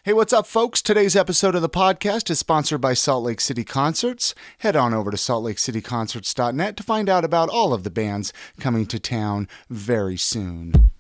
Hey, what's up, folks? Today's episode of the podcast is sponsored by Salt Lake City Concerts. Head on over to saltlakecityconcerts.net to find out about all of the bands coming to town very soon.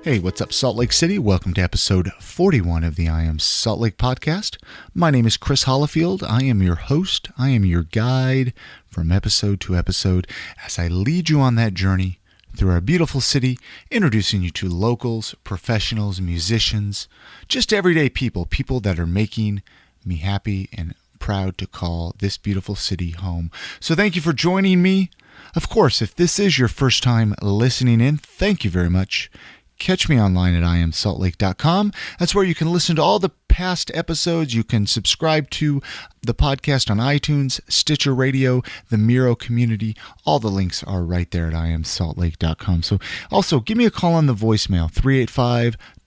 Hey, what's up, Salt Lake City? Welcome to episode 41 of the I Am Salt Lake podcast. My name is Chris Hollifield. I am your host. I am your guide from episode to episode as I lead you on that journey through our beautiful city, introducing you to locals, professionals, musicians, just everyday people that are making me happy and proud to call this beautiful city home. So thank you for joining me. Of course, if this is your first time listening in, thank you very much. Catch me online at iamsaltlake.com. That's where you can listen to all the past episodes. You can subscribe to the podcast on iTunes, Stitcher Radio, the Miro community. All the links are right there at iamsaltlake.com. So also give me a call on the voicemail,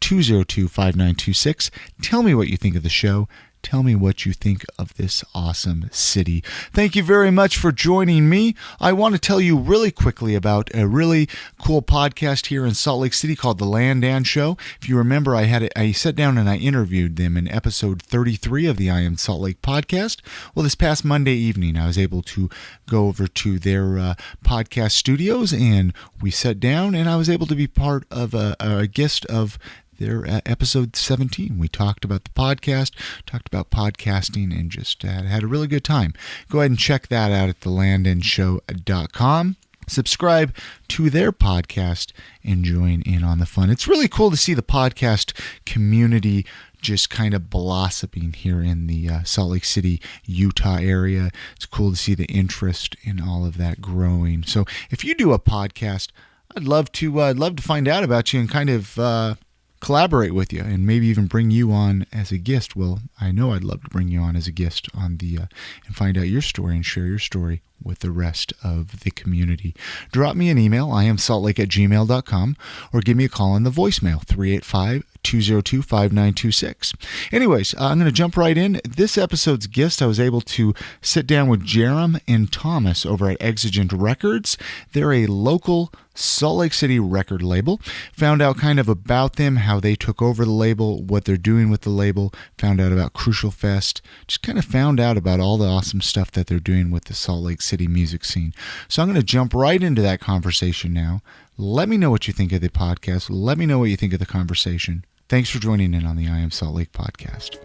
385-202-5926. Tell me what you think of the show. Tell me what you think of this awesome city. Thank you very much for joining me. I want to tell you really quickly about a really cool podcast here in Salt Lake City called The Landan Show. If you remember, I sat down and I interviewed them in episode 33 of the I Am Salt Lake podcast. Well, this past Monday evening, I was able to go over to their podcast studios, and we sat down, and I was able to be part of a guest of their episode 17. We talked about the podcast, talked about podcasting, and just had a really good time. Go ahead and check that out at thelandanshow.com. Subscribe to their podcast and join in on the fun. It's really cool to see the podcast community just kind of blossoming here in the Salt Lake City, Utah area. It's cool to see the interest in all of that growing. So if you do a podcast, I'd love to find out about you and kind of collaborate with you and maybe even bring you on as a guest. Well, I know I'd love to bring you on as a guest on the and find out your story and share your story with the rest of the community. Drop me an email, iamsaltlake@gmail.com, or give me a call on the voicemail, 385-202-5926. Anyways, I'm going to jump right in. This episode's guest, I was able to sit down with Jarom and Thomas over at Exigent Records. They're a local Salt Lake City record label. Found out kind of about them, how they took over the label, what they're doing with the label. Found out about Crucial Fest. Just kind of found out about all the awesome stuff that they're doing with the Salt Lake City music scene. So I'm going to jump right into that conversation now. Let me know what you think of the podcast. Let me know what you think of the conversation. Thanks for joining in on the I Am Salt Lake podcast.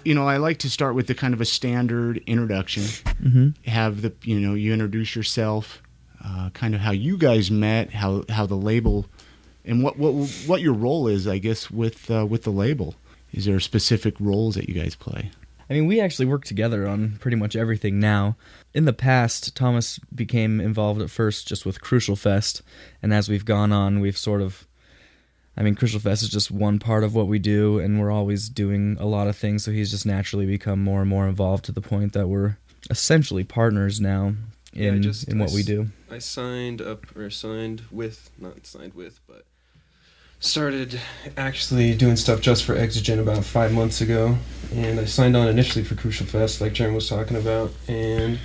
You know, I like to start with the kind of a standard introduction. Mm-hmm. Have the, you introduce yourself, kind of how you guys met, how the label, and what your role is, I guess, with the label. Is there specific roles that you guys play? I mean, we actually work together on pretty much everything now. In the past, Thomas became involved at first just with Crucial Fest, and as we've gone on, we've sort of, Crucial Fest is just one part of what we do, and we're always doing a lot of things, so he's just naturally become more and more involved to the point that we're essentially partners now in what we do. I started actually doing stuff just for Exigent about 5 months ago, and I signed on initially for Crucial Fest, like Jarom was talking about, and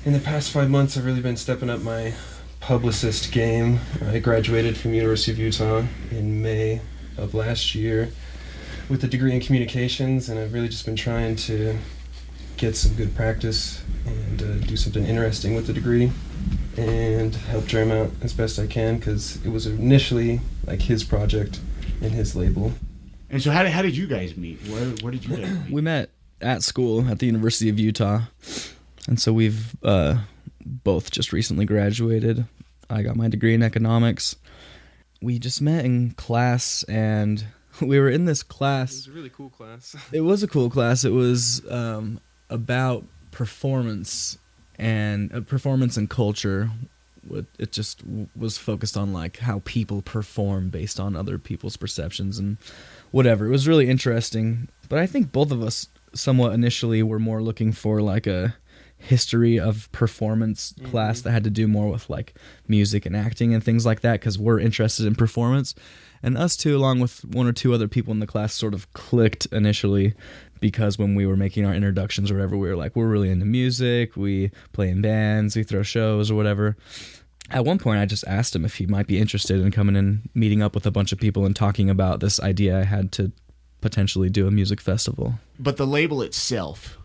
in the past 5 months I've really been stepping up my publicist game. I graduated from University of Utah in May of last year with a degree in communications, and I've really just been trying to get some good practice and do something interesting with the degree and help Jarom out as best I can, because it was initially like his project and his label. And so how did you guys meet? Where did you guys meet? We met at school at the University of Utah, and so we've both just recently graduated. I got my degree in economics. We just met in class, and we were in this class. It was a really cool class. It was a cool class. It was about performance and culture. It just was focused on like how people perform based on other people's perceptions and whatever. It was really interesting, but I think both of us somewhat initially were more looking for like a history of performance class that had to do more with like music and acting and things like that, because we're interested in performance. And us two, along with one or two other people in the class, sort of clicked initially, because when we were making our introductions or whatever, we were like, we're really into music, we play in bands, we throw shows or whatever. At one point, I just asked him if he might be interested in coming and meeting up with a bunch of people and talking about this idea I had to potentially do a music festival. But the label itself,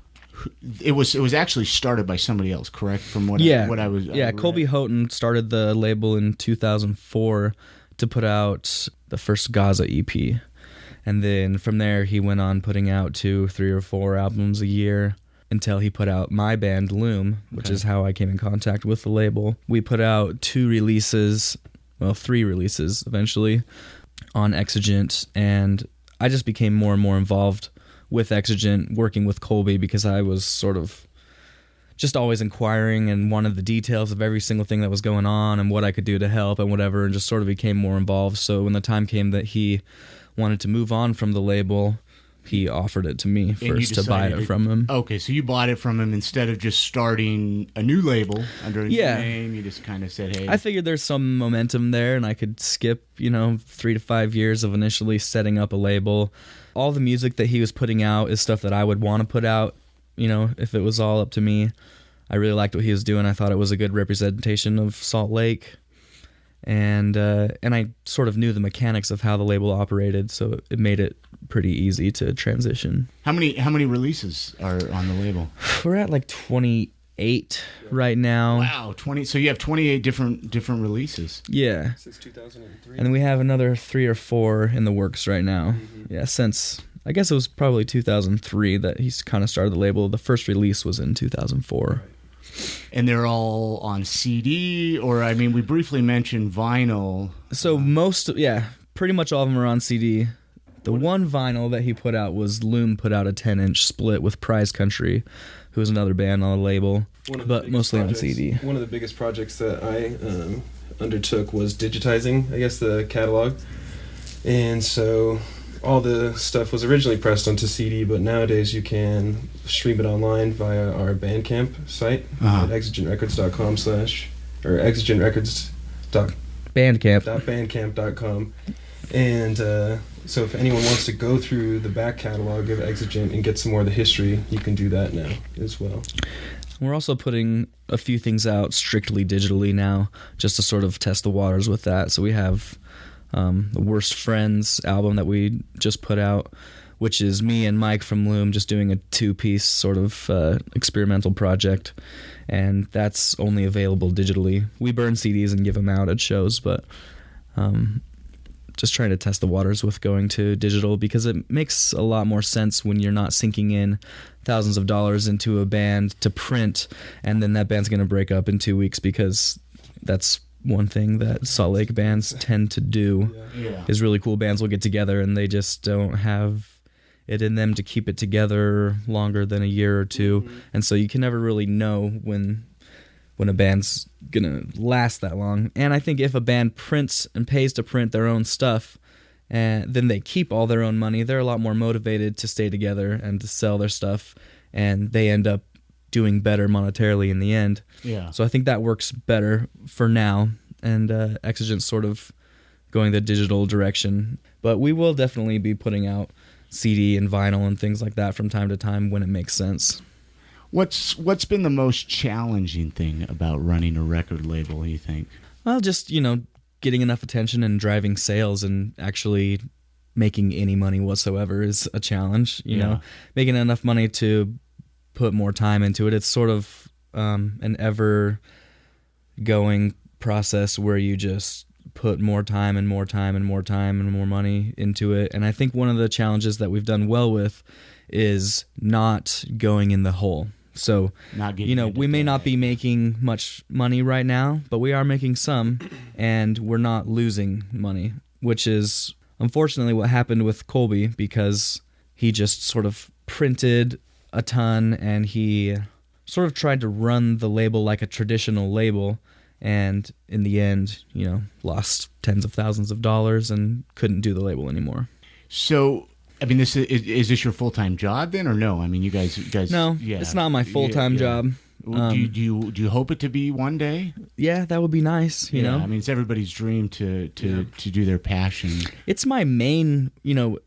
it was actually started by somebody else, correct? From what I was Colby Houghton started the label in 2004 to put out the first Gaza EP, and then from there he went on putting out 2, 3, or 4 albums a year until he put out my band Loom, which is how I came in contact with the label. We put out 3 releases eventually on Exigent, and I just became more and more involved with Exigent, working with Colby, because I was sort of just always inquiring and wanted the details of every single thing that was going on and what I could do to help and whatever, and just sort of became more involved. So when the time came that he wanted to move on from the label, he offered it to me first to buy it from him. Okay, so you bought it from him instead of just starting a new label under a new name. You just kind of said, hey. I figured there's some momentum there, and I could skip, 3 to 5 years of initially setting up a label. All the music that he was putting out is stuff that I would want to put out, if it was all up to me. I really liked what he was doing. I thought it was a good representation of Salt Lake. And I sort of knew the mechanics of how the label operated, so it made it pretty easy to transition. How many releases are on the label? We're at like 28 right now. Wow, 20. So you have 28 different releases. Yeah. Since 2003. And then we have another 3 or 4 in the works right now. Mm-hmm. Yeah, since I guess it was probably 2003 that he's kind of started the label. The first release was in 2004. Right. And they're all on CD, or we briefly mentioned vinyl. So pretty much all of them are on CD. The one vinyl that he put out was Loom put out a 10-inch split with Prize Country, who is another band on the label, but mostly on CD. One of the biggest projects that I undertook was digitizing, I guess, the catalog. And so all the stuff was originally pressed onto CD, but nowadays you can stream it online via our Bandcamp site at exigentrecords.com or exigentrecords.bandcamp.com. And so if anyone wants to go through the back catalog of Exigent and get some more of the history, you can do that now as well. We're also putting a few things out strictly digitally now, just to sort of test the waters with that. So we have the Worst Friends album that we just put out, which is me and Mike from Loom just doing a 2-piece sort of experimental project, and that's only available digitally. We burn CDs and give them out at shows, but just trying to test the waters with going to digital, because it makes a lot more sense when you're not sinking in thousands of dollars into a band to print, and then that band's going to break up in 2 weeks, because that's one thing that Salt Lake bands tend to do. Is really cool bands will get together and they just don't have it in them to keep it together longer than a year or two. And so you can never really know when a band's gonna last that long. And I think if a band prints and pays to print their own stuff, and then they keep all their own money, they're a lot more motivated to stay together and to sell their stuff, and they end up doing better monetarily in the end. Yeah. So I think that works better for now, and Exigent's sort of going the digital direction. But we will definitely be putting out CD and vinyl and things like that from time to time when it makes sense. What's been the most challenging thing about running a record label, you think? Well, just, getting enough attention and driving sales and actually making any money whatsoever is a challenge. You know, making enough money to put more time into it. It's sort of an ever-going process where you just put more time and more time and more time and more money into it. And I think one of the challenges that we've done well with is not going in the hole. So, we may not be making much money right now, but we are making some, and we're not losing money, which is unfortunately what happened with Colby, because he just sort of printed a ton, and he sort of tried to run the label like a traditional label, and in the end, lost tens of thousands of dollars and couldn't do the label anymore. So, is this your full-time job then, or no? You guys. No, it's not my full-time job. Do you hope it to be one day? Yeah, that would be nice, you know? I mean, it's everybody's dream to do their passion. It's my main,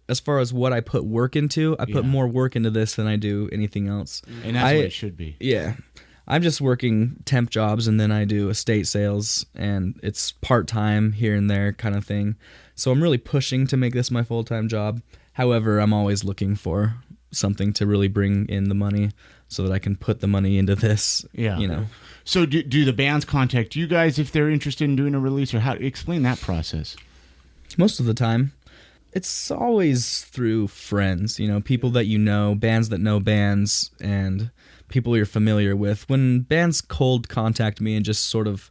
as far as what I put work into, I put more work into this than I do anything else. And that's what it should be. Yeah. I'm just working temp jobs, and then I do estate sales, and it's part-time here and there kind of thing. So I'm really pushing to make this my full-time job. However, I'm always looking for something to really bring in the money so that I can put the money into this, So do the bands contact you guys if they're interested in doing a release, or how? Explain that process. Most of the time. It's always through friends, people that bands that know bands, and people you're familiar with. When bands cold contact me and just sort of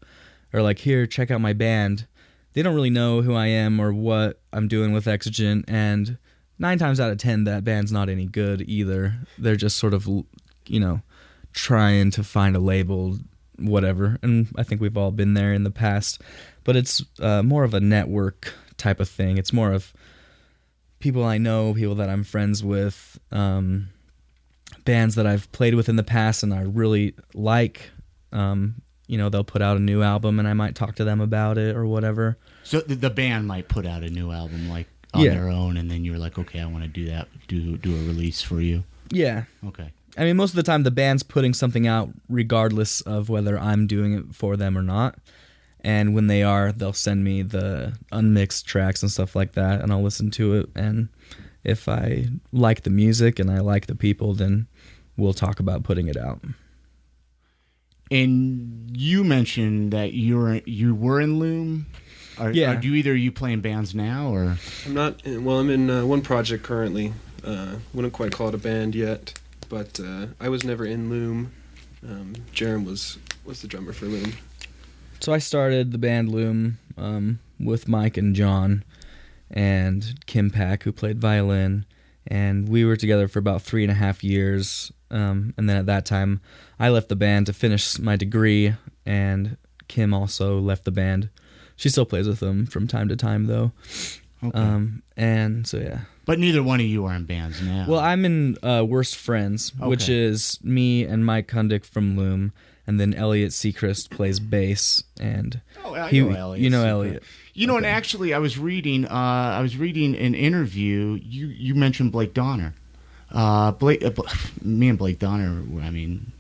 are like, here, check out my band, they don't really know who I am or what I'm doing with Exigent, and 9 times out of 10, that band's not any good either. They're just sort of, trying to find a label, whatever, and I think we've all been there in the past, but it's more of a network type of thing. It's more of people I know, people that I'm friends with, bands that I've played with in the past and I really like. They'll put out a new album and I might talk to them about it or whatever. So the band might put out a new album like on their own, and then you're like, okay, I want to do that, do a release for you. Yeah. Okay. I mean, most of the time the band's putting something out regardless of whether I'm doing it for them or not. And when they are, they'll send me the unmixed tracks and stuff like that, and I'll listen to it. And if I like the music and I like the people, then we'll talk about putting it out. And you mentioned that you were in Loom. Do you play in bands now, or? I'm not. Well, I'm in one project currently. Wouldn't quite call it a band yet, but I was never in Loom. Jarom was the drummer for Loom. So I started the band Loom with Mike and John and Kim Pack, who played violin, and we were together for about 3.5 years. And then at that time, I left the band to finish my degree, and Kim also left the band. She still plays with them from time to time, though. Okay. And so, yeah. But neither one of you are in bands now. Well, I'm in Worst Friends, which is me and Mike Kundick from Loom, and then Elliot Seacrest plays bass. And I know Elliot. You know Elliot. And actually, I was reading an interview. You mentioned Blake Donner. Me and Blake Donner, I mean,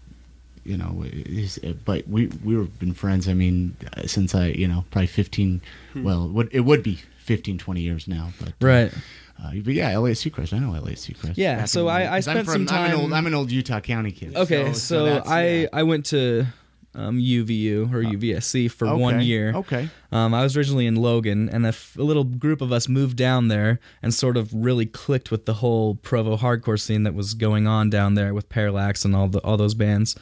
but we've been friends. I mean, since probably 15. Well, it would be 15, 20 years now. But right. But yeah, Elliot Seacrest. I know Elliot Seacrest. Yeah. So I spent some time. I'm an old Utah County kid. Okay. So I went to UVU or UVSC for 1 year. Okay. I was originally in Logan, and a little group of us moved down there and sort of really clicked with the whole Provo hardcore scene that was going on down there with Parallax and all those bands.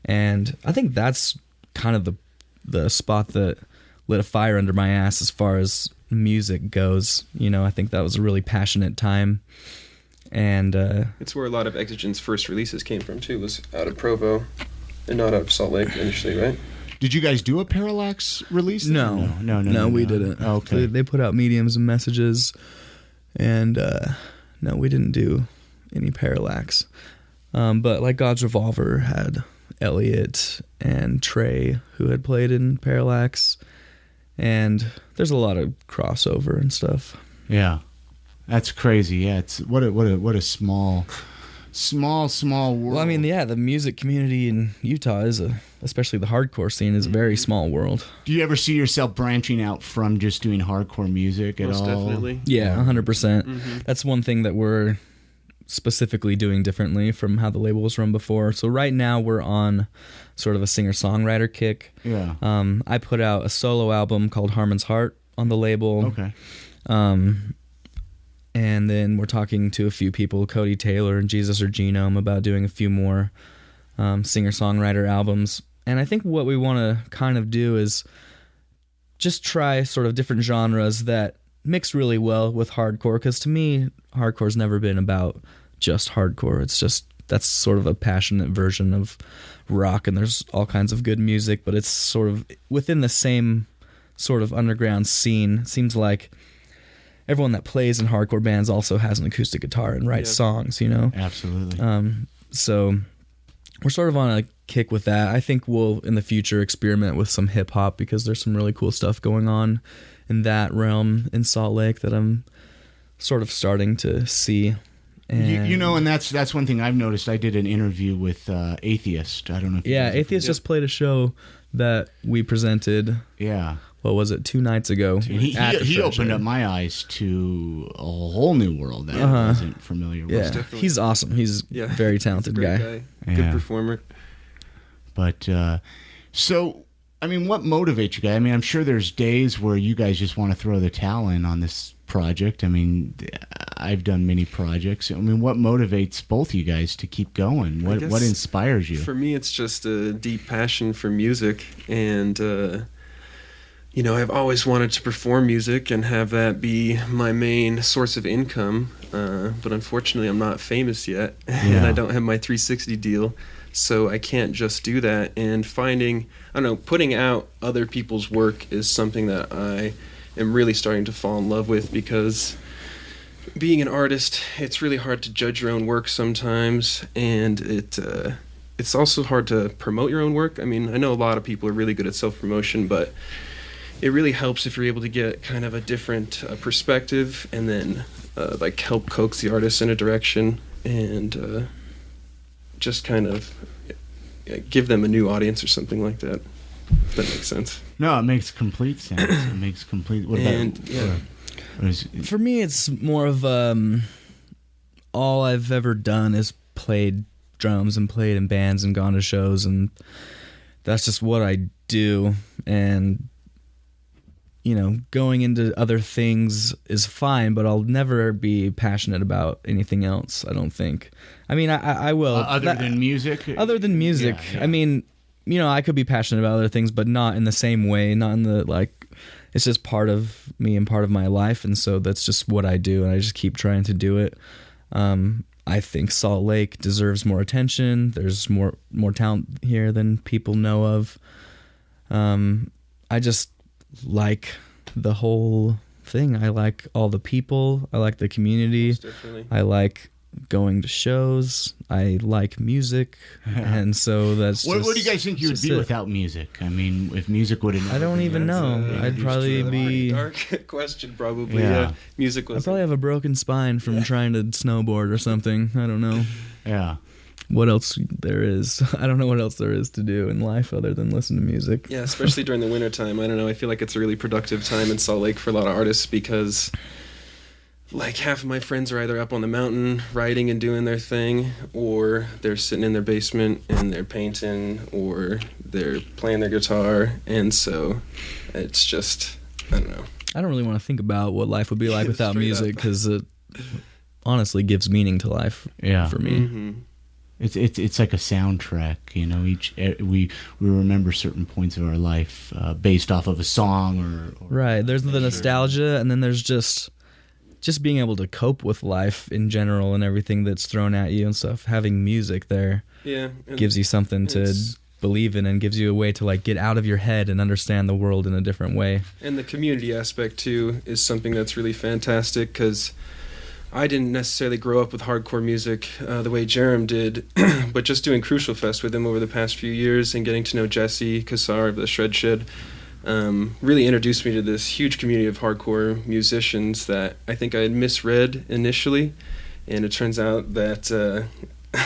And I think that's kind of the spot that lit a fire under my ass as far as music goes. I think that was a really passionate time. And it's where a lot of Exigent's first releases came from too, was out of Provo and not out of Salt Lake initially, right? Did you guys do a Parallax release? No, we didn't. Okay. They put out mediums and messages, and no, we didn't do any Parallax. But like God's Revolver had Elliot and Trey, who had played in Parallax, and there's a lot of crossover and stuff. Yeah, that's crazy. Yeah, it's what a small world. Well, I mean, yeah, the music community in Utah especially the hardcore scene, is a very small world. Do you ever see yourself branching out from just doing hardcore music at all? Most definitely. Yeah, 100%. Mm-hmm. That's one thing that we're specifically doing differently from how the label was run before. So right now we're on sort of a singer-songwriter kick. Yeah. I put out a solo album called Harmon's Heart on the label. Okay. And then we're talking to a few people, Cody Taylor and Jesus or Genome, about doing a few more singer-songwriter albums. And I think what we want to kind of do is just try sort of different genres that mix really well with hardcore, because to me, hardcore's never been about just hardcore. It's just, that's sort of a passionate version of rock, and there's all kinds of good music, but it's sort of within the same sort of underground scene. Seems like everyone that plays in hardcore bands also has an acoustic guitar and writes songs, Absolutely. So we're sort of on a kick with that. I think we'll in the future experiment with some hip hop because there's some really cool stuff going on in that realm in Salt Lake that I'm sort of starting to see. And and that's one thing I've noticed. I did an interview with Atheist. I don't know if you guys Atheist just played a show that we presented. Yeah. What was it? 2 nights ago. And he opened up my eyes to a whole new world that I wasn't familiar with. Yeah, he's awesome. He's a very talented guy. Good performer. But so, I mean, what motivates you guys? I mean, I'm sure there's days where you guys just want to throw the towel in on this project. I mean, I've done many projects. I mean, what motivates both of you guys to keep going? What inspires you? For me, it's just a deep passion for music, and I've always wanted to perform music and have that be my main source of income. But unfortunately, I'm not famous yet, and I don't have my 360 deal, so I can't just do that. And putting out other people's work is something that I am really starting to fall in love with, because being an artist, it's really hard to judge your own work sometimes, and it's also hard to promote your own work. I mean, I know a lot of people are really good at self-promotion, but it really helps if you're able to get kind of a different perspective and then help coax the artist in a direction and just kind of give them a new audience or something like that. If that makes sense. No, it makes complete sense. It makes complete. What about? For me, it's more of all I've ever done is played drums and played in bands and gone to shows, and that's just what I do. And going into other things is fine, but I'll never be passionate about anything else, I don't think. I mean, I will. Other than music? Other than music. Yeah. I mean, I could be passionate about other things, but not in the same way, not in the, it's just part of me and part of my life, and so that's just what I do, and I just keep trying to do it. I think Salt Lake deserves more attention. There's more talent here than people know of. I just like the whole thing. I like all the people. I like the community. I like going to shows. I like music. And so that's what do you guys think you would be without music? I mean, if music would have... I don't even know. I'd probably be... Dark question, probably. Yeah. Music was... I'd probably have a broken spine from trying to snowboard or something. I don't know. Yeah. What else there is. I don't know what else there is to do in life other than listen to music. Yeah, especially during the wintertime. I don't know. I feel like it's a really productive time in Salt Lake for a lot of artists because half of my friends are either up on the mountain writing and doing their thing, or they're sitting in their basement and they're painting, or they're playing their guitar. And so it's just, I don't know. I don't really want to think about what life would be like without music because it honestly gives meaning to life for me. Mm-hmm. It's like a soundtrack, we remember certain points of our life based off of a song or right. There's the nostalgia, and then there's just being able to cope with life in general and everything that's thrown at you and stuff. Having music there gives you something to believe in and gives you a way to get out of your head and understand the world in a different way. And the community aspect too is something that's really fantastic because I didn't necessarily grow up with hardcore music the way Jarom did, but just doing Crucial Fest with him over the past few years and getting to know Jesse Kassar of the Shred Shed really introduced me to this huge community of hardcore musicians that I think I had misread initially, and it turns out that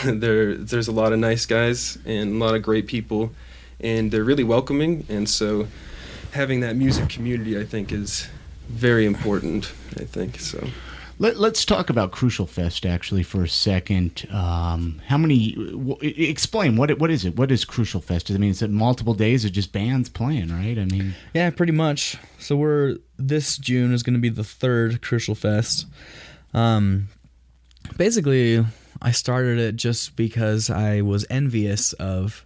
there's a lot of nice guys and a lot of great people, and they're really welcoming, and so having that music community I think is very important, I think, so... Let's talk about Crucial Fest actually for a second. Explain what is it? What is Crucial Fest? I mean, is it multiple days or just bands playing? Right? I mean, yeah, pretty much. So this June is going to be the 3rd Crucial Fest. Basically, I started it just because I was envious of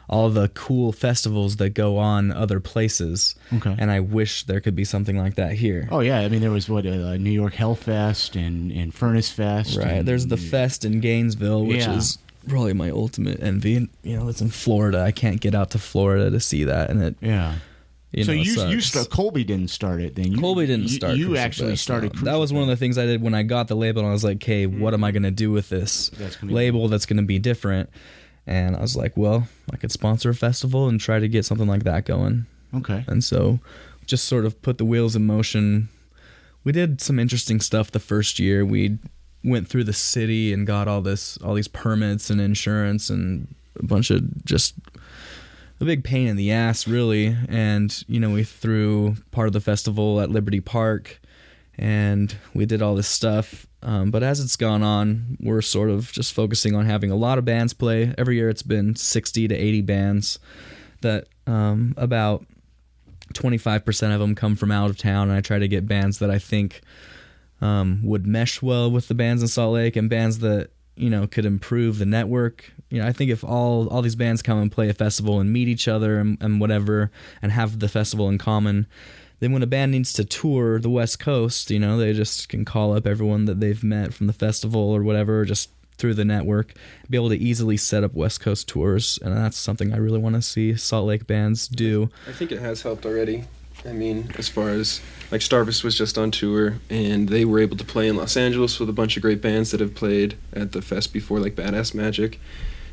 all the cool festivals that go on other places. Okay. And I wish there could be something like that here. Oh, yeah. I mean, there was, New York Hellfest and Furnace Fest. Right. There's the Fest in Gainesville, which is probably my ultimate envy. It's in Florida. I can't get out to Florida to see that. And it... Yeah. Colby didn't start it then. Colby didn't start. You actually started. That was one of the things I did when I got the label, and I was like, "Okay, what am I going to do with this label that's going to be different?" And I was like, well, I could sponsor a festival and try to get something like that going. Okay. And so just sort of put the wheels in motion. We did some interesting stuff the first year. We went through the city and got all these permits and insurance and a bunch of just a big pain in the ass, really. And, we threw part of the festival at Liberty Park and we did all this stuff. But as it's gone on, we're sort of just focusing on having a lot of bands play. Every year it's been 60 to 80 bands that about 25% of them come from out of town. And I try to get bands that I think would mesh well with the bands in Salt Lake and bands that, could improve the network. I think if all these bands come and play a festival and meet each other and whatever and have the festival in common, then when a band needs to tour the West Coast, they just can call up everyone that they've met from the festival or whatever, just through the network, be able to easily set up West Coast tours. And that's something I really want to see Salt Lake bands do. I think it has helped already. I mean, as far as, like, Starvis was just on tour, and they were able to play in Los Angeles with a bunch of great bands that have played at the fest before, like Badass Magic.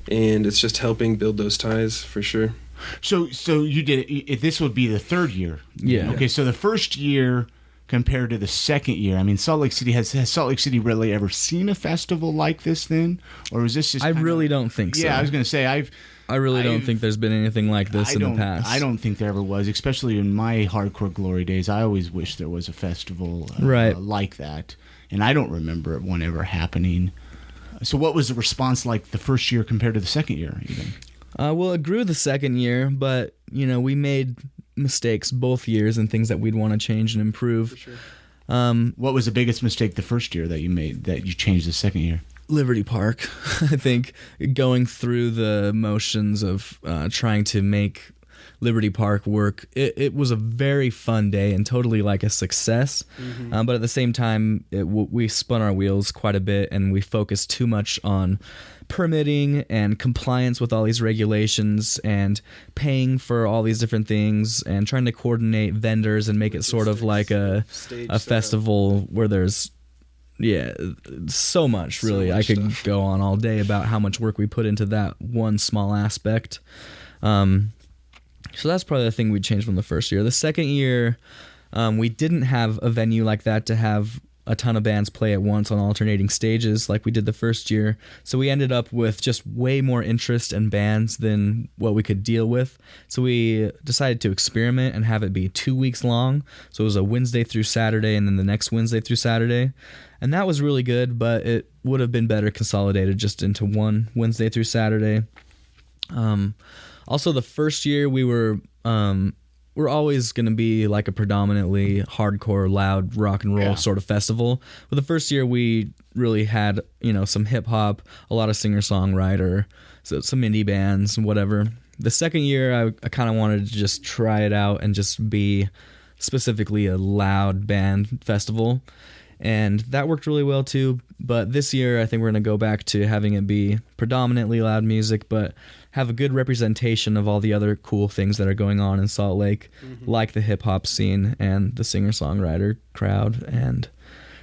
And it's just helping build those ties, for sure. So you did it. This would be the third year. Yeah. Okay. So the first year compared to the second year, I mean, Salt Lake City has Salt Lake City really ever seen a festival like this then, or is this just? I really don't think so. Yeah, I was going to say I really don't think there's been anything like this in the past. I don't think there ever was, especially in my hardcore glory days. I always wish there was a festival like that, and I don't remember one ever happening. So what was the response like the first year compared to the second year, even? Well, it grew the second year, but, we made mistakes both years and things that we'd want to change and improve. For sure. What was the biggest mistake the first year that you made that you changed the second year? Liberty Park. I think going through the motions of trying to make Liberty Park work, it was a very fun day and totally like a success. Mm-hmm. But at the same time, we spun our wheels quite a bit and we focused too much on permitting and compliance with all these regulations and paying for all these different things and trying to coordinate vendors and make it sort of like a festival where there's so much, really. I could go on all day about how much work we put into that one small aspect. So that's probably the thing we'd change from the first year. The second year, we didn't have a venue like that to have a ton of bands play at once on alternating stages like we did the first year. So we ended up with just way more interest in bands than what we could deal with. So we decided to experiment and have it be 2 weeks long. So it was a Wednesday through Saturday and then the next Wednesday through Saturday. And that was really good, but it would have been better consolidated just into one Wednesday through Saturday. Also, the first year we're always going to be like a predominantly hardcore, loud rock and roll sort of festival. But the first year we really had, some hip hop, a lot of singer-songwriter, so some indie bands and whatever. The second year I kind of wanted to just try it out and just be specifically a loud band festival. And that worked really well too. But this year I think we're going to go back to having it be predominantly loud music, but have a good representation of all the other cool things that are going on in Salt Lake, like the hip-hop scene and the singer-songwriter crowd. And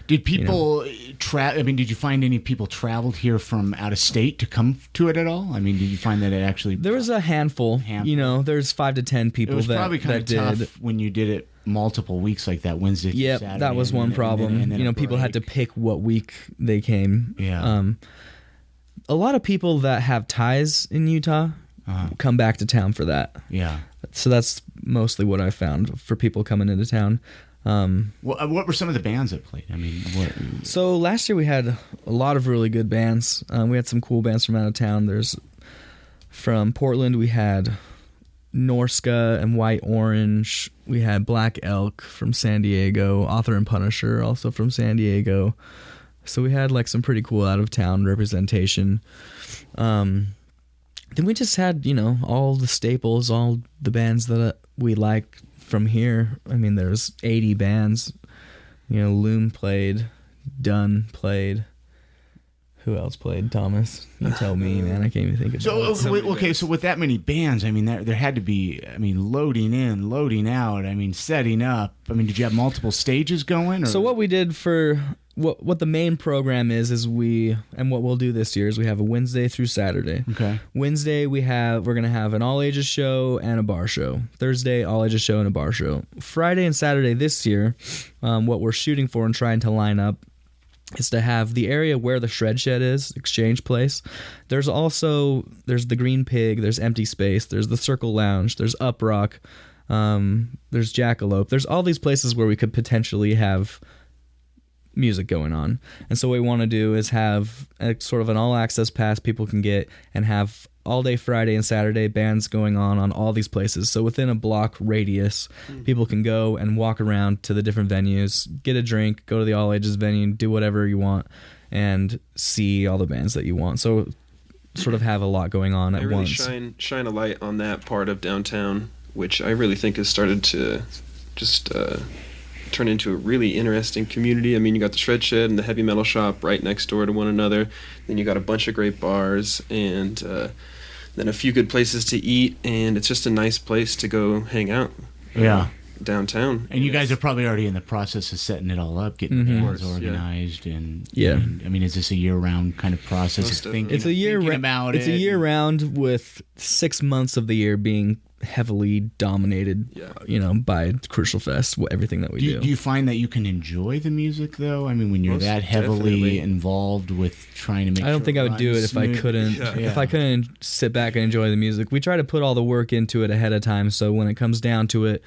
did people did you find any people traveled here from out of state to come to it at all? I mean, did you find that it actually... There was a handful. There's 5 to 10 people that did. It was probably kind of tough when you did it multiple weeks like that, Wednesday through Saturday. Yep, that was one problem. And then people had to pick what week they came. Yeah. A lot of people that have ties in Utah come back to town for that. Yeah. So that's mostly what I found for people coming into town. What were some of the bands that played? I mean, So last year we had a lot of really good bands. We had some cool bands from out of town. From Portland, we had Norska and White Orange. We had Black Elk from San Diego. Author and Punisher also from San Diego. So we had like some pretty cool out of town representation. Then we just had, all the staples, all the bands that we like from here. I mean, there's 80 bands. Loom played, Dunn played. Who else played, Thomas? You tell me, man. I can't even think of it. So with that many bands, I mean, there had to be, loading in, loading out, setting up. Did you have multiple stages going? Or? So what we did for, what the main program is what we'll do this year is we have a Wednesday through Saturday. Okay. Wednesday we're gonna have an all ages show and a bar show. Thursday, all ages show and a bar show. Friday and Saturday this year, what we're shooting for and trying to line up is to have the area where the Shred Shed is, Exchange Place. There's the Green Pig, there's Empty Space, there's the Circle Lounge, there's Up Rock, there's Jackalope. There's all these places where we could potentially have music going on. And so what we want to do is have a sort of an all access pass people can get and have all day Friday and Saturday bands going on all these places. So within a block radius, people can go and walk around to the different venues, get a drink, go to the all ages venue, do whatever you want, and see all the bands that you want. So sort of have a lot going on at once. Shine a light on that part of downtown, which I really think has started to just turn into a really interesting community. I mean, you got the Shred Shed and the Heavy Metal Shop right next door to one another. Then you got a bunch of great bars and then a few good places to eat, and it's just a nice place to go hang out. Yeah. Downtown. And you guys are probably already in the process of setting it all up, getting bands organized, and I mean, is this a year-round kind of process? It's a year-round with 6 months of the year being heavily dominated, by Crucial Fest, everything that we do. Do you find that you can enjoy the music, though? I mean, when you're that heavily involved with trying to make I don't think I would do it if I couldn't. If I couldn't sit back and enjoy the music. We try to put all the work into it ahead of time, so when it comes down to it,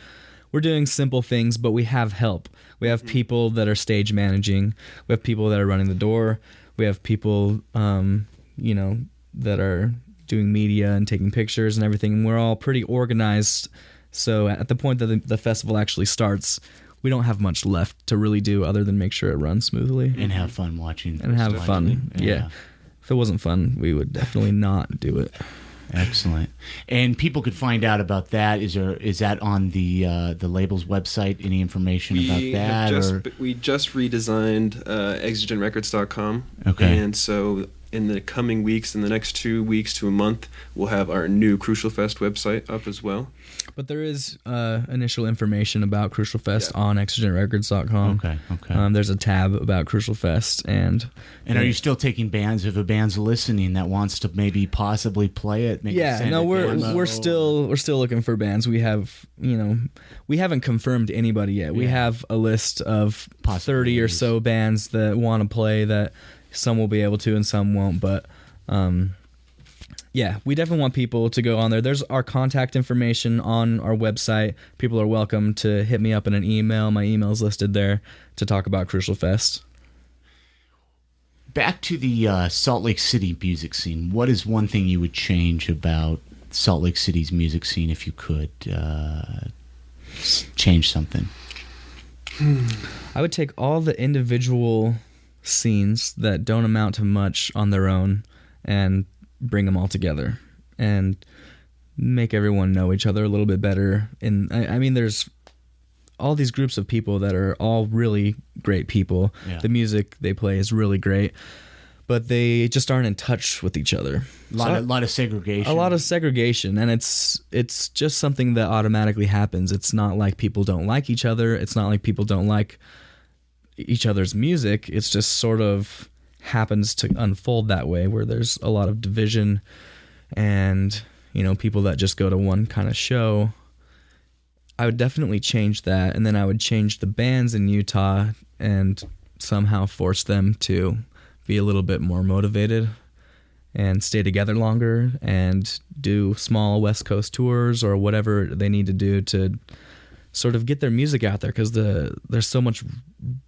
we're doing simple things, but we have help. We have people that are stage managing. We have people that are running the door. We have people, that are doing media and taking pictures and everything. And we're all pretty organized. So at the point that the festival actually starts, we don't have much left to really do other than make sure it runs smoothly. And have fun watching. And have fun. Yeah. If it wasn't fun, we would definitely not do it. Excellent. And people could find out about that. Is that on the label's website? Any information about that? We just redesigned exigentrecords.com. Okay. And so in the coming weeks, in the next 2 weeks to a month, we'll have our new Crucial Fest website up as well. But there is initial information about Crucial Fest on exigentrecords.com. Okay. There's a tab about Crucial Fest. And are you still taking bands if a band's listening that wants to maybe possibly play it? We're still looking for bands. We have, we haven't confirmed anybody yet. We have a list of 30 or so bands that want to play that some will be able to and some won't, but we definitely want people to go on there. There's our contact information on our website. People are welcome to hit me up in an email. My email's listed there to talk about Crucial Fest. Back to the Salt Lake City music scene. What is one thing you would change about Salt Lake City's music scene if you could change something? I would take all the individual scenes that don't amount to much on their own and bring them all together and make everyone know each other a little bit better. And I mean, there's all these groups of people that are all really great people. Yeah. The music they play is really great, but they just aren't in touch with each other. A lot of segregation. A lot of segregation, and it's just something that automatically happens. It's not like people don't like each other. It's not like people don't like each other's music. It's just sort of happens to unfold that way, where there's a lot of division and people that just go to one kind of show. I would definitely change that, and then I would change the bands in Utah and somehow force them to be a little bit more motivated and stay together longer and do small West Coast tours or whatever they need to do to sort of get their music out there, because there's so much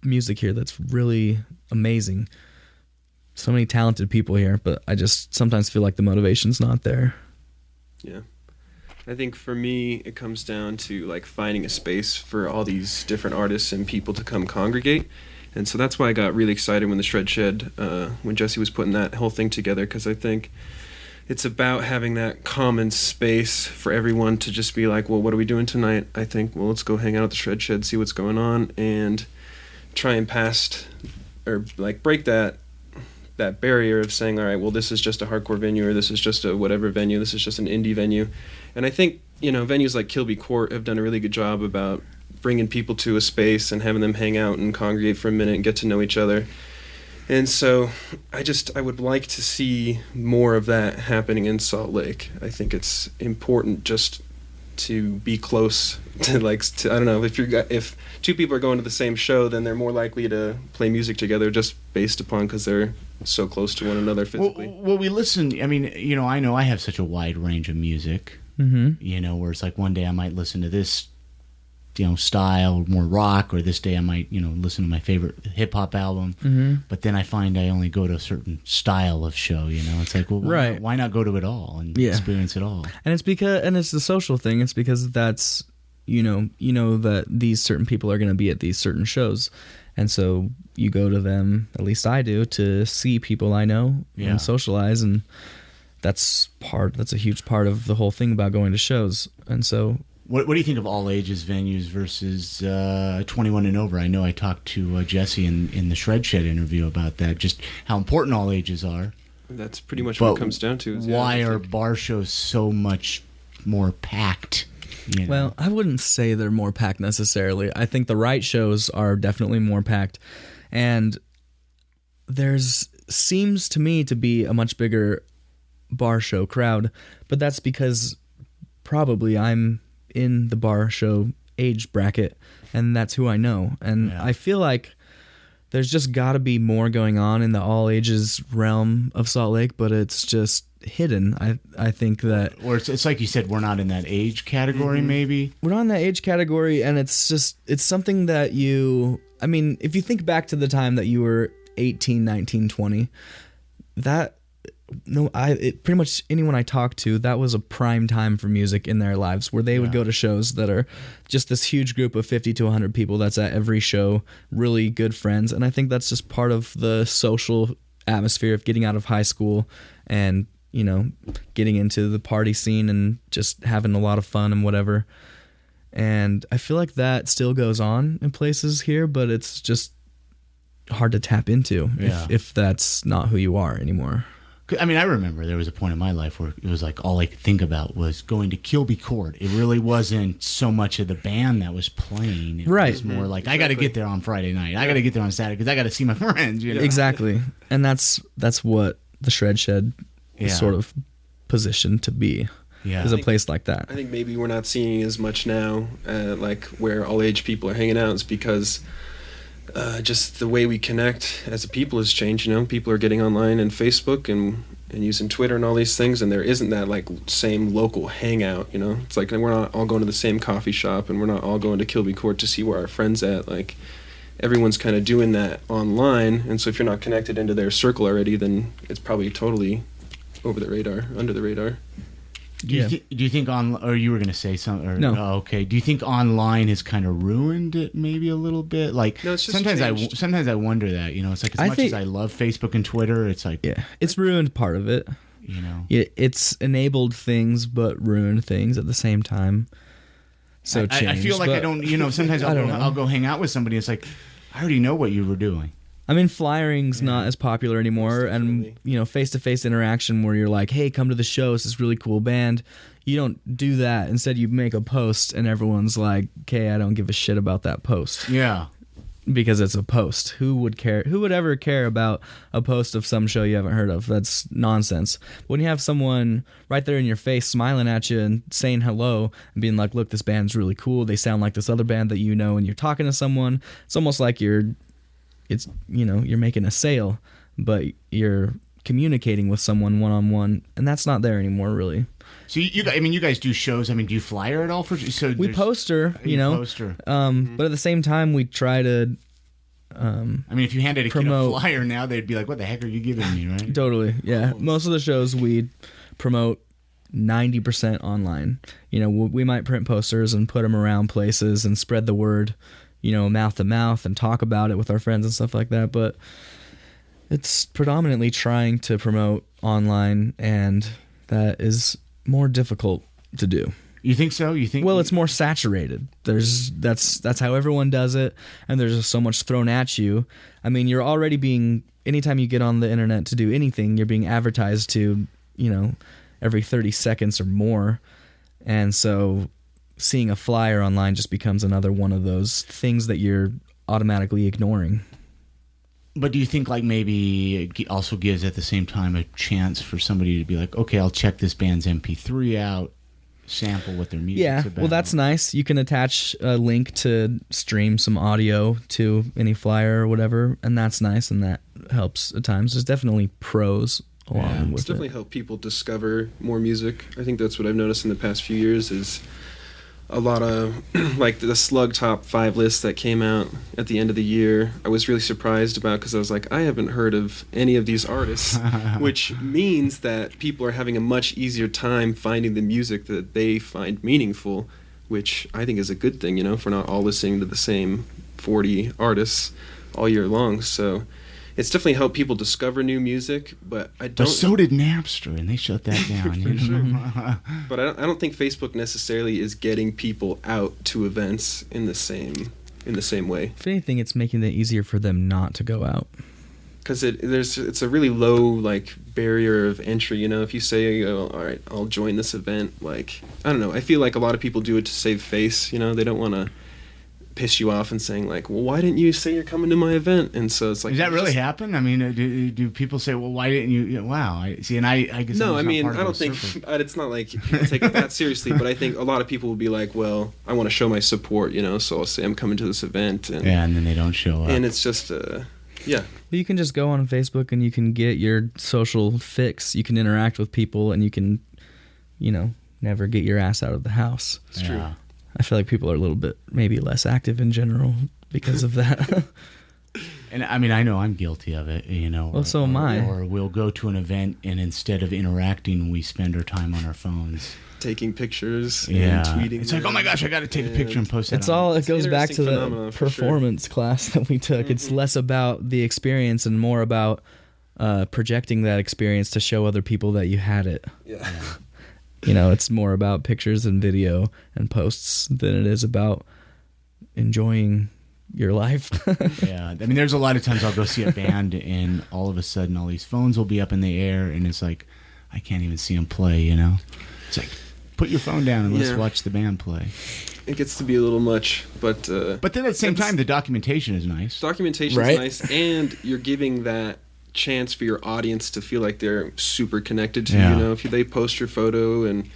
music here that's really amazing. So many talented people here, but I just sometimes feel like the motivation's not there. Yeah. I think for me, it comes down to like finding a space for all these different artists and people to come congregate. And so that's why I got really excited when the Shred Shed, when Jesse was putting that whole thing together, because I think it's about having that common space for everyone to just be like, well, what are we doing tonight? I think, well, let's go hang out at the Shred Shed, see what's going on, and try and break that barrier of saying, all right, well, this is just a hardcore venue, or this is just a whatever venue, this is just an indie venue. And I think, venues like Kilby Court have done a really good job about bringing people to a space and having them hang out and congregate for a minute and get to know each other. And so I would like to see more of that happening in Salt Lake. I think it's important just to be close to I don't know, if two people are going to the same show, then they're more likely to play music together just based upon because they're so close to one another physically. Well, we listen. I mean, I know I have such a wide range of music. Mm-hmm. Where it's like one day I might listen to this, style, more rock, or this day I might, listen to my favorite hip hop album. Mm-hmm. But then I find I only go to a certain style of show. It's like, well, why not go to it all and experience it all? And it's the social thing. It's because that's, that these certain people are going to be at these certain shows. And so you go to them, at least I do, to see people I know and socialize. And that's a huge part of the whole thing about going to shows. And so, what do you think of all ages venues versus 21 and over? I know I talked to Jesse in the Shred Shed interview about that, just how important all ages are. That's pretty much what it comes down to. Why are bar shows so much more packed? Well, I wouldn't say they're more packed necessarily. I think the right shows are definitely more packed. And seems to me to be a much bigger bar show crowd, but that's because probably I'm in the bar show age bracket and that's who I know. And I feel like there's just got to be more going on in the all ages realm of Salt Lake, but it's just hidden. I think that, or it's like you said, we're not in that age category. Maybe we're not in that age category, and it's something that if you think back to the time that you were 18, 19, 20, pretty much anyone I talked to, that was a prime time for music in their lives, where they would go to shows that are just this huge group of 50 to 100 people that's at every show, really good friends. And I think that's just part of the social atmosphere of getting out of high school and, getting into the party scene and just having a lot of fun and whatever. And I feel like that still goes on in places here, but it's just hard to tap into if that's not who you are anymore. I mean, I remember there was a point in my life where it was like all I could think about was going to Kilby Court. It really wasn't so much of the band that was playing. It was more like, I got to get there on Friday night. I got to get there on Saturday because I got to see my friends. Exactly. And that's what the Shred Shed is sort of positioned to be. Is a place like that. I think maybe we're not seeing as much now, like where all age people are hanging out, is because just the way we connect as a people has changed. People are getting online and Facebook and using Twitter and all these things, and there isn't that like same local hangout. It's like we're not all going to the same coffee shop, and we're not all going to Kilby Court to see where our friends at. Like everyone's kind of doing that online, and so if you're not connected into their circle already, then it's probably totally over the radar, under the radar. Do you think or you were going to say something? Or, no. Oh, okay. Do you think online has kind of ruined it maybe a little bit? Like no, it's just sometimes I wonder that, it's like as much as I love Facebook and Twitter, it's like it's ruined part of it. It's enabled things but ruined things at the same time. So I feel like I don't, sometimes I'll go hang out with somebody. It's like I already know what you were doing. I mean, flyering's not as popular anymore, and face-to-face interaction where you're like, "Hey, come to the show. It's this really cool band." You don't do that. Instead, you make a post, and everyone's like, "Okay, I don't give a shit about that post." Yeah, because it's a post. Who would care? Who would ever care about a post of some show you haven't heard of? That's nonsense. When you have someone right there in your face, smiling at you and saying hello, and being like, "Look, this band's really cool. They sound like this other band that you know," and you're talking to someone, it's almost like you're making a sale, but you're communicating with someone one-on-one, and that's not there anymore, really. So you guys do shows. I mean, do you flyer at all we poster, poster. But at the same time, we try to. I mean, if you handed a kid a flyer now, they'd be like, "What the heck are you giving me?" Right? Totally, yeah. Most of the shows we promote 90% online. We might print posters and put them around places and spread the word. Mouth to mouth and talk about it with our friends and stuff like that. But it's predominantly trying to promote online, and that is more difficult to do. You think so? Well, it's more saturated. That's how everyone does it, and there's just so much thrown at you. I mean, you're already anytime you get on the internet to do anything, you're being advertised to, every 30 seconds or more. And so seeing a flyer online just becomes another one of those things that you're automatically ignoring. But do you think like maybe it also gives at the same time a chance for somebody to be like, okay, I'll check this band's MP3 out, sample what their music's about? Well, that's nice. You can attach a link to stream some audio to any flyer or whatever, and that's nice, and that helps at times. There's definitely pros along with it's definitely helped people discover more music. I think that's what I've noticed in the past few years is a lot of like the Slug Top 5 list that came out at the end of the year. I was really surprised about because I was like, I haven't heard of any of these artists, which means that people are having a much easier time finding the music that they find meaningful, which I think is a good thing, if we're not all listening to the same 40 artists all year long. So it's definitely helped people discover new music, but I don't. But so did Napster, and they shut that down. For sure. But I don't think Facebook necessarily is getting people out to events in the same way. If anything, it's making it easier for them not to go out. Because it's a really low barrier of entry. If you say, all right, I'll join this event. I don't know. I feel like a lot of people do it to save face. They don't want to piss you off and saying well, why didn't you say you're coming to my event? And so it's like, does that really happen? I mean, do people say, well, why didn't you? Wow, I see. And I guess no. I mean, I don't think it's not like people take it that seriously. But I think a lot of people will be like, well, I want to show my support, so I'll say I'm coming to this event, and then they don't show up, and it's just yeah. Well, you can just go on Facebook and you can get your social fix. You can interact with people, and you can, never get your ass out of the house. It's true. I feel like people are a little bit maybe less active in general because of that. And I mean, I know I'm guilty of it, Well, so am I. Or we'll go to an event and instead of interacting, we spend our time on our phones. Taking pictures and tweeting. It's like, oh my gosh, I got to take a picture and post it. It goes back to the performance class that we took. It's less about the experience and more about projecting that experience to show other people that you had it. Yeah. It's more about pictures and video and posts than it is about enjoying your life. Yeah. I mean, there's a lot of times I'll go see a band and all of a sudden all these phones will be up in the air and it's like, I can't even see them play, It's like, put your phone down and let's watch the band play. It gets to be a little much, but then at the same time, the documentation is nice. Documentation is nice, and you're giving that chance for your audience to feel like they're super connected to you. If they post your photo and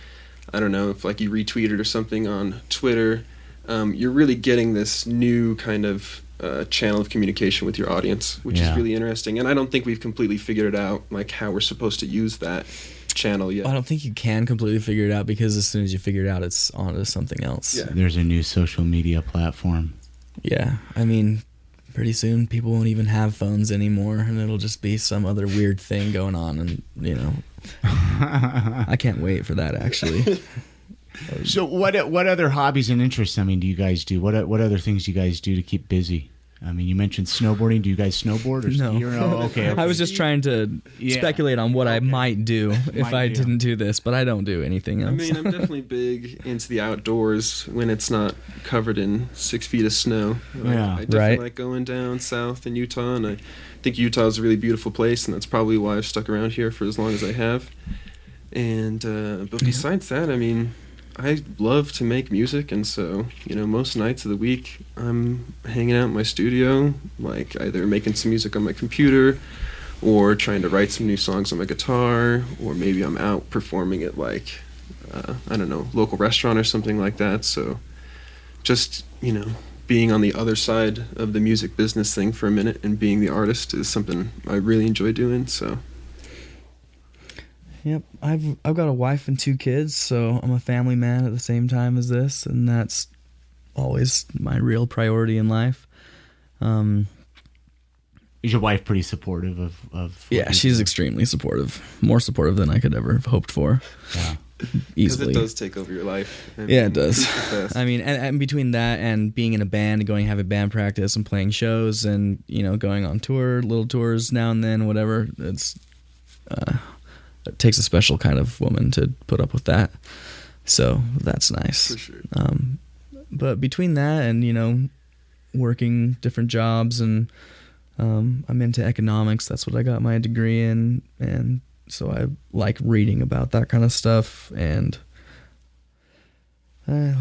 I don't know if you retweet it or something on Twitter, you're really getting this new kind of channel of communication with your audience, which is really interesting. And I don't think we've completely figured it out how we're supposed to use that channel yet. I don't think you can completely figure it out because as soon as you figure it out, it's on to something else. Yeah. There's a new social media platform. Yeah, I mean, pretty soon people won't even have phones anymore, and it'll just be some other weird thing going on, and I can't wait for that actually. So what other hobbies and interests, do you guys do? What other things do you guys do to keep busy? I mean, you mentioned snowboarding. Do you guys snowboard or no? Oh, okay. I was just trying to speculate on what I might do if I didn't do this, but I don't do anything else. I mean, I'm definitely big into the outdoors when it's not covered in 6 feet of snow. I definitely like going down south in Utah, and I think Utah is a really beautiful place, and that's probably why I've stuck around here for as long as I have. And but besides that, I mean, I love to make music, and so, most nights of the week I'm hanging out in my studio, either making some music on my computer or trying to write some new songs on my guitar, or maybe I'm out performing at I don't know, local restaurant or something like that. So just, being on the other side of the music business thing for a minute and being the artist is something I really enjoy doing, so. Yep, I've got a wife and 2 kids, so I'm a family man at the same time as this, and that's always my real priority in life. Is your wife pretty supportive of yeah, she's extremely supportive, more supportive than I could ever have hoped for. Yeah, Because easily. it does take over your life. Yeah, it does. I mean, and between that and being in a band, going having band practice and playing shows, and going on tour, little tours now and then, whatever, it takes a special kind of woman to put up with that. So that's nice. For sure. But between that and, working different jobs, and I'm into economics. That's what I got my degree in. And so I like reading about that kind of stuff. And I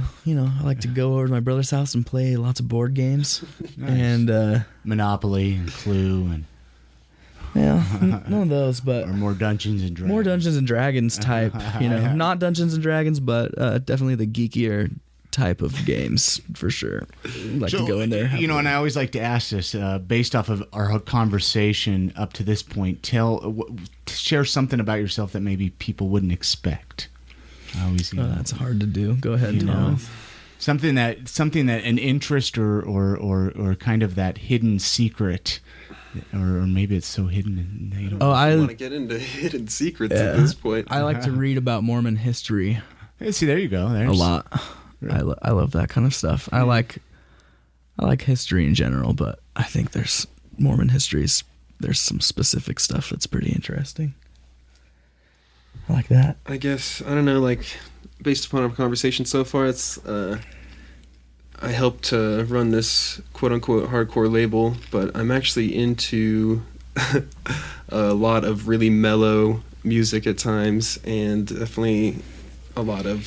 like to go over to my brother's house and play lots of board games. Nice. And Monopoly and Clue and none of those, but or more Dungeons and Dragons. More Dungeons and Dragons type, not Dungeons and Dragons, but definitely the geekier type of games for sure. Like to go in there. And I always like to ask this based off of our conversation up to this point. Share something about yourself that maybe people wouldn't expect. That's hard to do. Go ahead, Thomas. Something that an interest or kind of that hidden secret, or maybe it's so hidden and you don't. I want to get into hidden secrets at this point. I like to read about Mormon history. Hey, see, there you go. There's a lot. I love that kind of stuff. I like history in general, but I think there's Mormon histories. There's some specific stuff that's pretty interesting. I like that. I guess, I don't know, like, based upon our conversation so far, it's, I helped to run this quote-unquote hardcore label, but I'm actually into a lot of really mellow music at times, and definitely I'm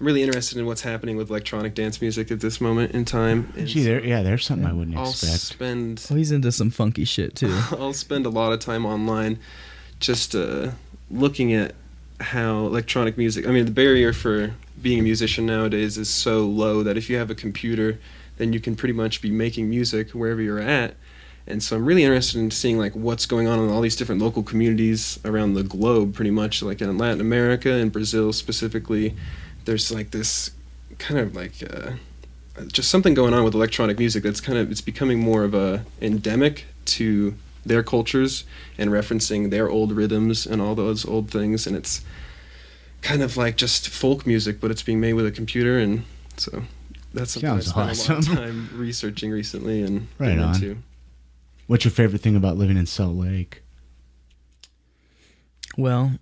really interested in what's happening with electronic dance music at this moment in time. And there's something I wouldn't expect. He's into some funky shit, too. I'll spend a lot of time online just looking at how electronic music, the barrier for being a musician nowadays is so low that if you have a computer, then you can pretty much be making music wherever you're at. And so I'm really interested in seeing like what's going on in all these different local communities around the globe, pretty much, like in Latin America and Brazil specifically. There's like this kind of like just something going on with electronic music that's it's becoming more of a endemic to their cultures and referencing their old rhythms and all those old things, and it's kind of like just folk music, but it's being made with a computer, and so that's something I spent a lot of time researching recently and getting into. What's your favorite thing about living in Salt Lake? Well,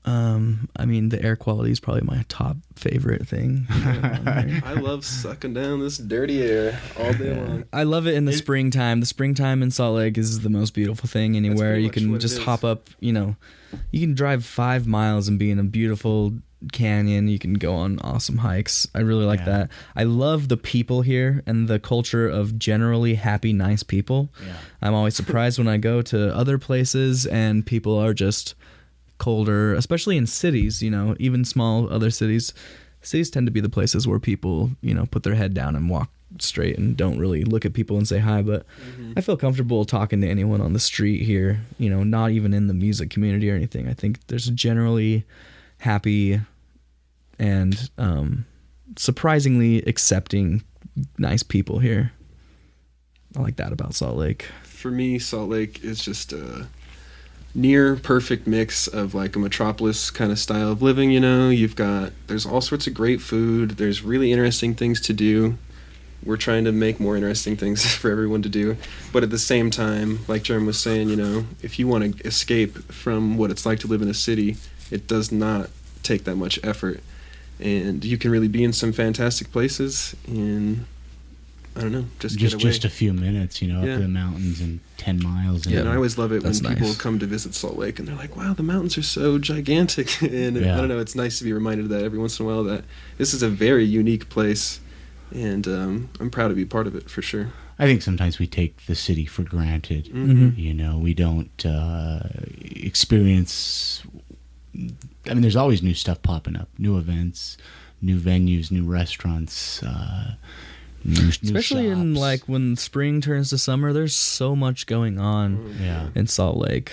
the air quality is probably my top favorite thing. I love sucking down this dirty air all day long. I love it in the springtime. The springtime in Salt Lake is the most beautiful thing anywhere. You can just hop up, you can drive 5 miles and be in a beautiful canyon. You can go on awesome hikes. I really like that. I love the people here and the culture of generally happy, nice people. Yeah. I'm always surprised when I go to other places and people are just colder, especially in cities, even small other cities. Cities tend to be the places where people, put their head down and walk straight and don't really look at people and say hi. But I feel comfortable talking to anyone on the street here, not even in the music community or anything. I think there's generally happy and surprisingly accepting, nice people here. I like that about Salt Lake. For me, Salt Lake is just a near perfect mix of like a metropolis kind of style of living. There's all sorts of great food, there's really interesting things to do. We're trying to make more interesting things for everyone to do, but at the same time, like Jarom was saying, if you want to escape from what it's like to live in a city, it does not take that much effort, and you can really be in some fantastic places in, I don't know, just get away. Just a few minutes, up in the mountains and 10 miles. And I always love it when people come to visit Salt Lake and they're like, wow, the mountains are so gigantic. And I don't know, it's nice to be reminded of that every once in a while, that this is a very unique place, and I'm proud to be part of it for sure. I think sometimes we take the city for granted. Mm-hmm. We don't experience. There's always new stuff popping up, new events, new venues, new restaurants. Especially new shops. In like when spring turns to summer, there's so much going on in Salt Lake.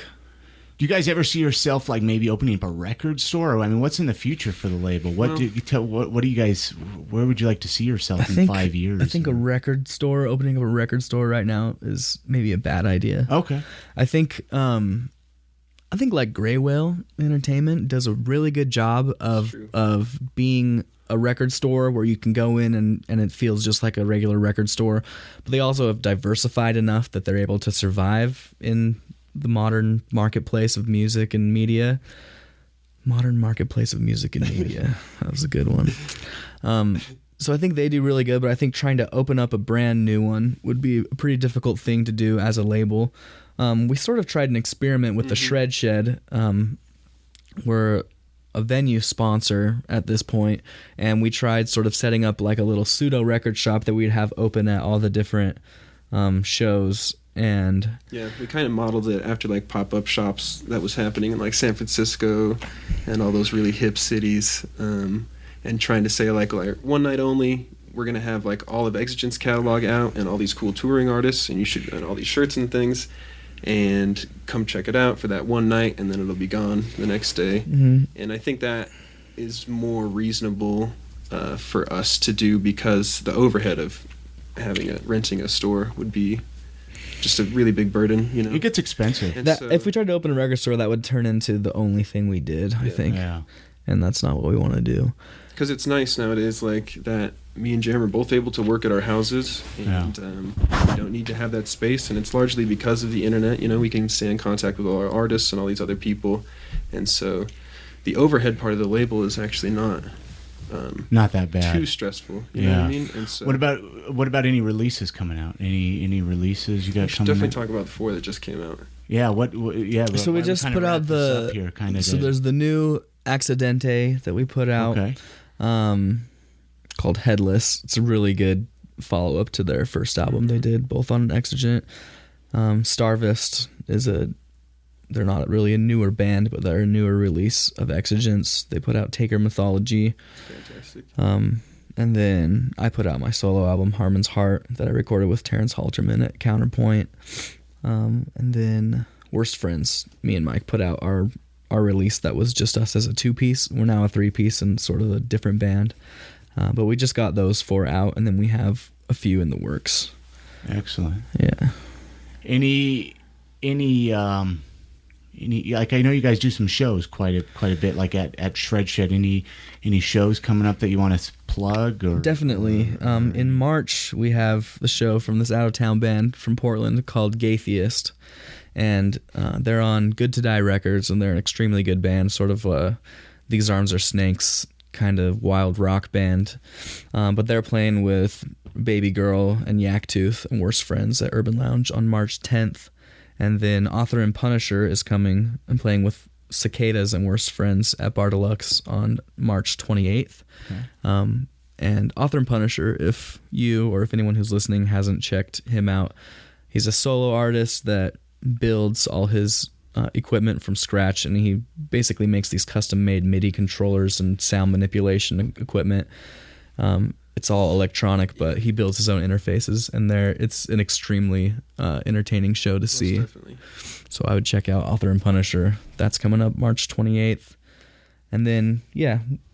Do you guys ever see yourself like maybe opening up a record store? What's in the future for the label? What do you guys? Where would you like to see yourself in 5 years? I think opening up a record store right now is maybe a bad idea. Okay. I think like Gray Whale Entertainment does a really good job of being a record store where you can go in and it feels just like a regular record store, but they also have diversified enough that they're able to survive in the modern marketplace of music and media. Modern marketplace of music and media. That was a good one. So I think they do really good, but I think trying to open up a brand new one would be a pretty difficult thing to do as a label. We sort of tried an experiment with the Shred Shed, where a venue sponsor at this point, and we tried sort of setting up like a little pseudo record shop that we'd have open at all the different shows. And yeah, we kind of modeled it after like pop-up shops that was happening in like San Francisco and all those really hip cities, and trying to say like one night only, we're gonna have like all of Exigent's catalog out and all these cool touring artists, and and all these shirts and things, and come check it out for that one night, and then it'll be gone the next day. Mm-hmm. And I think that is more reasonable for us to do, because the overhead of renting a store would be just a really big burden, you know. It gets expensive. And if we tried to open a record store, that would turn into the only thing we did, I think. Yeah. And that's not what we want to do. Because it's nice nowadays, like that me and Jarom are both able to work at our houses, and we don't need to have that space, and it's largely because of the internet. You know, we can stay in contact with all our artists and all these other people, and so the overhead part of the label is actually not that bad, too stressful. You know what I mean? And so what about any releases coming out? Any releases you got coming definitely out? talk about the 4 that just came out. Yeah, So we just put out there's the new Accidente that we put out. Okay. Called Headless. It's a really good follow-up to their first album they did, both on Exigent. Starvist they're not really a newer band, but they're a newer release of Exigent's. They put out Taker Mythology. Fantastic. And then I put out my solo album, Harmon's Heart, that I recorded with Terrence Halterman at Counterpoint. And then Worst Friends, me and Mike put out our release that was just us as a 2-piece. We're now a 3-piece and sort of a different band. But we just got those 4 out, and then we have a few in the works. Excellent. Yeah. Any like, I know you guys do some shows quite a bit, like at Shred Shed. Any shows coming up that you want to plug? Or definitely. In March we have the show from this out of town band from Portland called Gaytheist, and they're on Good to Die Records, and they're an extremely good band, sort of These Arms Are Snakes kind of wild rock band, but they're playing with Baby Girl and Yaktooth and Worst Friends at Urban Lounge on March 10th. And then Author and Punisher is coming and playing with Cicadas and Worst Friends at Bar Deluxe on March 28th. Okay. And Author and Punisher, if you or if anyone who's listening hasn't checked him out, he's a solo artist that builds all his equipment from scratch, and he basically makes these custom-made MIDI controllers and sound manipulation equipment. It's all electronic, but he builds his own interfaces, and it's an extremely entertaining show to see. Definitely. So I would check out Author and Punisher. That's coming up March 28th. And then,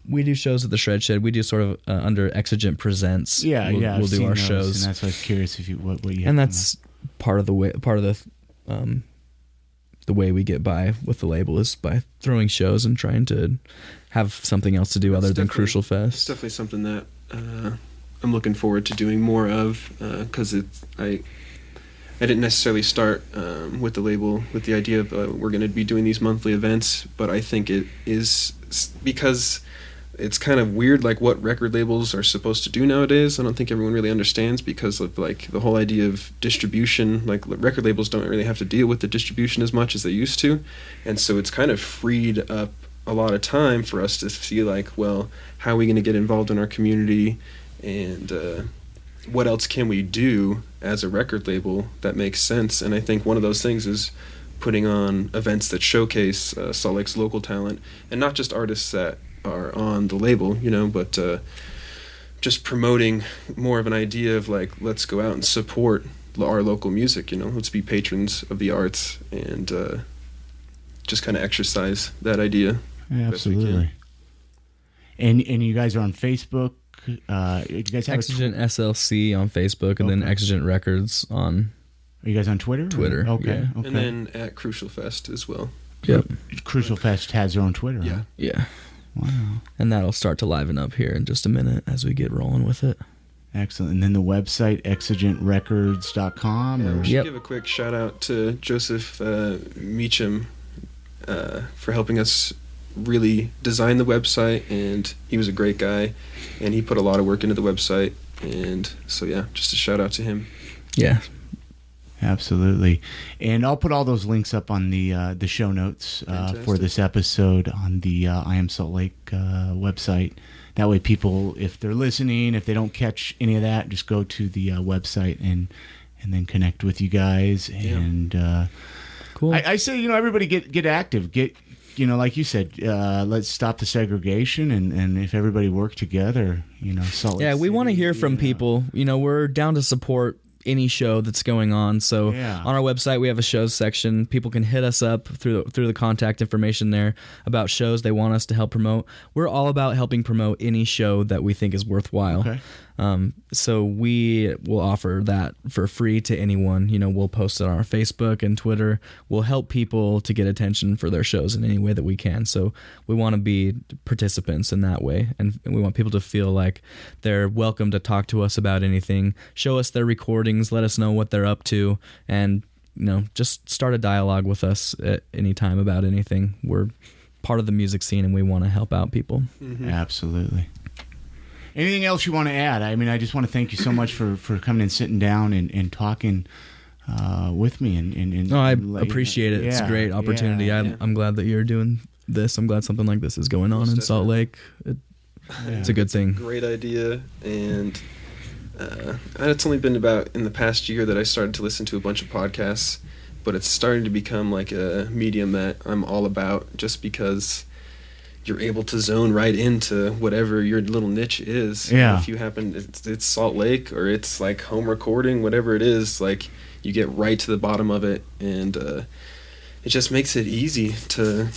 we do shows at the Shred Shed. We do sort of under Exigent Presents. We'll do our those, shows, and that's why I was curious if what you. And that's part of the way we get by with the label is by throwing shows and trying to have something else to do other than Crucial Fest. It's definitely something that I'm looking forward to doing more of, because I didn't necessarily start with the label with the idea of we're going to be doing these monthly events, but I think it is because it's kind of weird, like what record labels are supposed to do nowadays. I don't think everyone really understands, because of like the whole idea of distribution. Like record labels don't really have to deal with the distribution as much as they used to, and so it's kind of freed up a lot of time for us to see like, well, how are we going to get involved in our community, and what else can we do as a record label that makes sense. And I think one of those things is putting on events that showcase Salt Lake's local talent, and not just artists that are on the label, but just promoting more of an idea of like, let's go out and support our local music, let's be patrons of the arts, and just kind of exercise that idea. Yeah, absolutely. And you guys are on Facebook. You guys have Exigent SLC on Facebook, and then Exigent Records on. Are you guys on Twitter? Twitter. Okay. Yeah. And then at Crucial Fest as well. Yep. Crucial Fest has their own Twitter. Yeah. Huh? Yeah. Wow. And that'll start to liven up here in just a minute as we get rolling with it. Excellent. And then the website, exigentrecords.com. We should give a quick shout out to Joseph Meacham for helping us really design the website, and he was a great guy, and he put a lot of work into the website, and so just a shout out to him. Yeah. Absolutely. And I'll put all those links up on the show notes for this episode on the I Am Salt Lake website. That way people, if they're listening, if they don't catch any of that, just go to the website and then connect with you guys. And cool. I say, everybody get active. Get, like you said, let's stop the segregation. And if everybody work together, Salt Lake we want to hear from people. We're down to support any show that's going on. So on our website, we have a shows section. People can hit us up through the contact information there about shows they want us to help promote. We're all about helping promote any show that we think is worthwhile. Okay. So we will offer that for free to anyone. We'll post it on our Facebook and Twitter. We'll help people to get attention for their shows in any way that we can. So we want to be participants in that way. And we want people to feel like they're welcome to talk to us about anything, show us their recordings, let us know what they're up to, and, just start a dialogue with us at any time about anything. We're part of the music scene and we want to help out people. Mm-hmm. Absolutely. Anything else you want to add? I mean, I just want to thank you so much for coming and sitting down and talking with me. And I appreciate it. It's a great opportunity. I'm glad that you're doing this. I'm glad something like this is going on in Salt Lake. It's a good thing. Great idea. And it's only been about in the past year that I started to listen to a bunch of podcasts, but it's starting to become like a medium that I'm all about, just because you're able to zone right into whatever your little niche is. Yeah. If you happen, it's Salt Lake or it's like home recording, whatever it is, like you get right to the bottom of it, and it just makes it easy to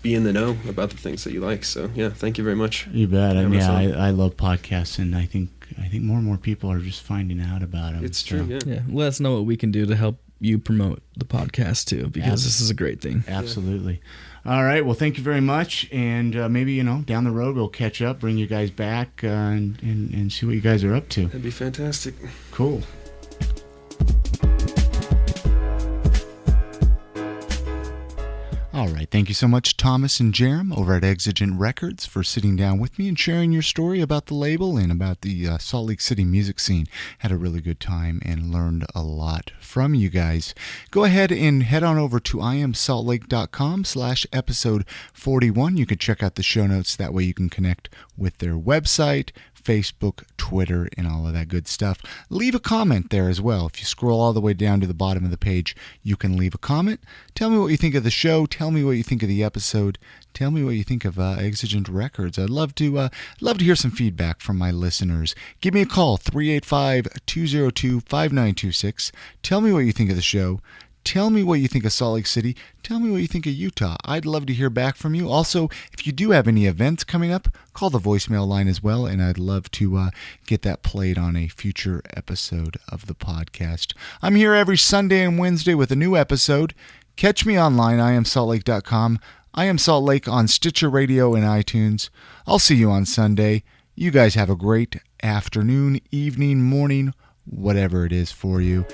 be in the know about the things that you like. So thank you very much. You bet. I love podcasts, and I think more and more people are just finding out about them. It's true. Yeah. Let us know what we can do to help you promote the podcast too, because this is a great thing. Absolutely. All right. Well, thank you very much. And maybe, down the road we'll catch up, bring you guys back and see what you guys are up to. That'd be fantastic. Cool. All right. Thank you so much, Thomas and Jarom over at Exigent Records, for sitting down with me and sharing your story about the label and about the Salt Lake City music scene. Had a really good time and learned a lot from you guys. Go ahead and head on over to iamsaltlake.com/episode 41. You can check out the show notes. That way you can connect with their website, Facebook, Twitter, and all of that good stuff. Leave a comment there as well. If you scroll all the way down to the bottom of the page, you can leave a comment. Tell me what you think of the show. Tell me what you think of the episode. Tell me what you think of Exigent Records. I'd love to hear some feedback from my listeners. Give me a call, 385-202-5926. Tell me what you think of the show. Tell me what you think of Salt Lake City. Tell me what you think of Utah. I'd love to hear back from you. Also, if you do have any events coming up, call the voicemail line as well, and I'd love to get that played on a future episode of the podcast. I'm here every Sunday and Wednesday with a new episode. Catch me online, iamsaltlake.com. I Am Salt Lake on Stitcher Radio and iTunes. I'll see you on Sunday. You guys have a great afternoon, evening, morning, whatever it is for you.